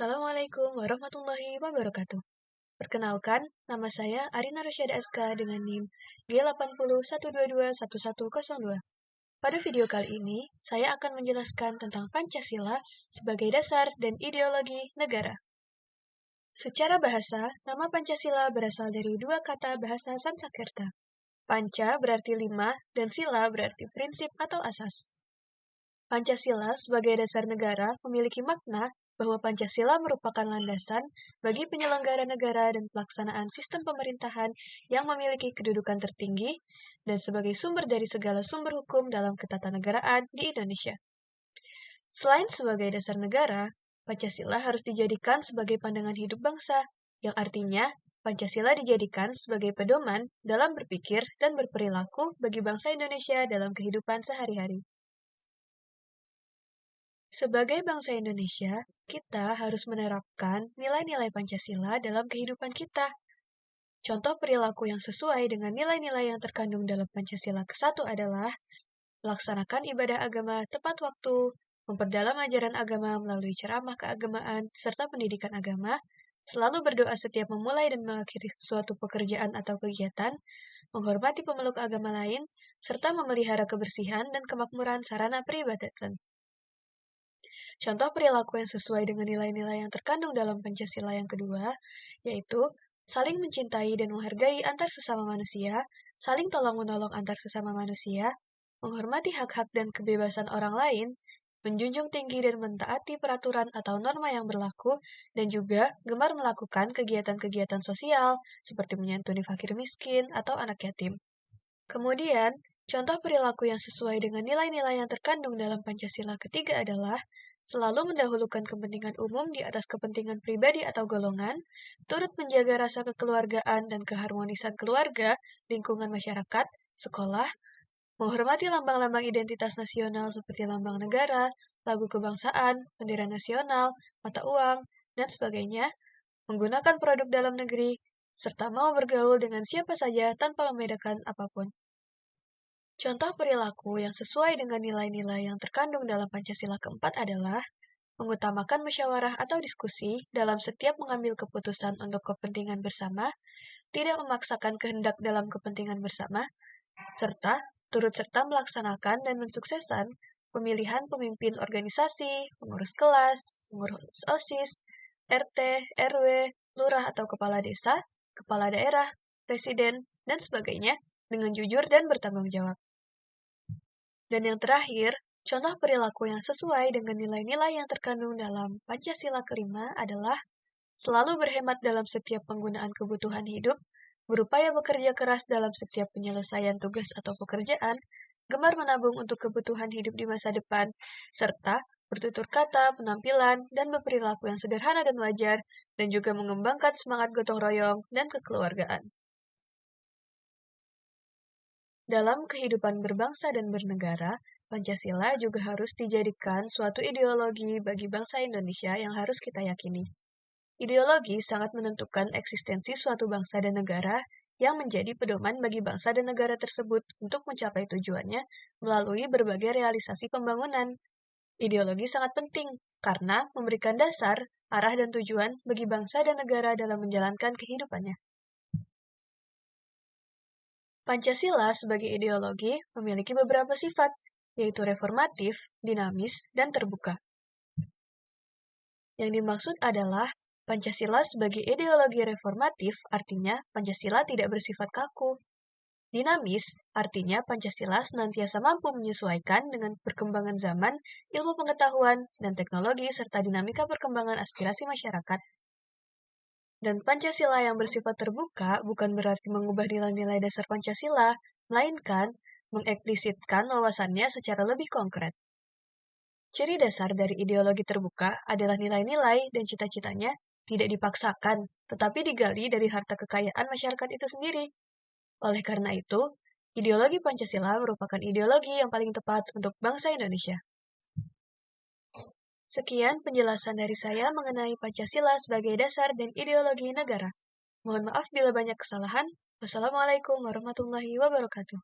Assalamualaikum warahmatullahi wabarakatuh. Perkenalkan, nama saya Arina Rosyada Aska dengan NIM G8012211102. Pada video kali ini, saya akan menjelaskan tentang Pancasila sebagai dasar dan ideologi negara. Secara bahasa, nama Pancasila berasal dari dua kata bahasa Sanskerta. Panca berarti 5 dan sila berarti prinsip atau asas. Pancasila sebagai dasar negara memiliki makna bahwa Pancasila merupakan landasan bagi penyelenggara negara dan pelaksanaan sistem pemerintahan yang memiliki kedudukan tertinggi dan sebagai sumber dari segala sumber hukum dalam ketatanegaraan di Indonesia. Selain sebagai dasar negara, Pancasila harus dijadikan sebagai pandangan hidup bangsa, yang artinya Pancasila dijadikan sebagai pedoman dalam berpikir dan berperilaku bagi bangsa Indonesia dalam kehidupan sehari-hari. Sebagai bangsa Indonesia, kita harus menerapkan nilai-nilai Pancasila dalam kehidupan kita. Contoh perilaku yang sesuai dengan nilai-nilai yang terkandung dalam Pancasila ke-1 adalah melaksanakan ibadah agama tepat waktu, memperdalam ajaran agama melalui ceramah keagamaan serta pendidikan agama, selalu berdoa setiap memulai dan mengakhiri suatu pekerjaan atau kegiatan, menghormati pemeluk agama lain, serta memelihara kebersihan dan kemakmuran sarana peribadatan. Contoh perilaku yang sesuai dengan nilai-nilai yang terkandung dalam Pancasila yang kedua, yaitu saling mencintai dan menghargai antar sesama manusia, saling tolong-menolong antar sesama manusia, menghormati hak-hak dan kebebasan orang lain, menjunjung tinggi dan mentaati peraturan atau norma yang berlaku, dan juga gemar melakukan kegiatan-kegiatan sosial seperti menyantuni fakir miskin atau anak yatim. Kemudian, contoh perilaku yang sesuai dengan nilai-nilai yang terkandung dalam Pancasila ketiga adalah selalu mendahulukan kepentingan umum di atas kepentingan pribadi atau golongan, turut menjaga rasa kekeluargaan dan keharmonisan keluarga, lingkungan masyarakat, sekolah, menghormati lambang-lambang identitas nasional seperti lambang negara, lagu kebangsaan, bendera nasional, mata uang, dan sebagainya, menggunakan produk dalam negeri, serta mau bergaul dengan siapa saja tanpa membedakan apapun. Contoh perilaku yang sesuai dengan nilai-nilai yang terkandung dalam Pancasila keempat adalah mengutamakan musyawarah atau diskusi dalam setiap mengambil keputusan untuk kepentingan bersama, tidak memaksakan kehendak dalam kepentingan bersama, serta turut serta melaksanakan dan mensukseskan pemilihan pemimpin organisasi, pengurus kelas, pengurus OSIS, RT, RW, lurah atau kepala desa, kepala daerah, presiden, dan sebagainya dengan jujur dan bertanggung jawab. Dan yang terakhir, contoh perilaku yang sesuai dengan nilai-nilai yang terkandung dalam Pancasila kelima adalah selalu berhemat dalam setiap penggunaan kebutuhan hidup, berupaya bekerja keras dalam setiap penyelesaian tugas atau pekerjaan, gemar menabung untuk kebutuhan hidup di masa depan, serta bertutur kata, penampilan, dan berperilaku yang sederhana dan wajar, dan juga mengembangkan semangat gotong royong dan kekeluargaan. Dalam kehidupan berbangsa dan bernegara, Pancasila juga harus dijadikan suatu ideologi bagi bangsa Indonesia yang harus kita yakini. Ideologi sangat menentukan eksistensi suatu bangsa dan negara yang menjadi pedoman bagi bangsa dan negara tersebut untuk mencapai tujuannya melalui berbagai realisasi pembangunan. Ideologi sangat penting karena memberikan dasar, arah, dan tujuan bagi bangsa dan negara dalam menjalankan kehidupannya. Pancasila sebagai ideologi memiliki beberapa sifat, yaitu reformatif, dinamis, dan terbuka. Yang dimaksud adalah Pancasila sebagai ideologi reformatif artinya Pancasila tidak bersifat kaku. Dinamis artinya Pancasila senantiasa mampu menyesuaikan dengan perkembangan zaman, ilmu pengetahuan, dan teknologi serta dinamika perkembangan aspirasi masyarakat. Dan Pancasila yang bersifat terbuka bukan berarti mengubah nilai-nilai dasar Pancasila, melainkan mengeksplisitkan wawasannya secara lebih konkret. Ciri dasar dari ideologi terbuka adalah nilai-nilai dan cita-citanya tidak dipaksakan, tetapi digali dari harta kekayaan masyarakat itu sendiri. Oleh karena itu, ideologi Pancasila merupakan ideologi yang paling tepat untuk bangsa Indonesia. Sekian penjelasan dari saya mengenai Pancasila sebagai dasar dan ideologi negara. Mohon maaf bila banyak kesalahan. Wassalamualaikum warahmatullahi wabarakatuh.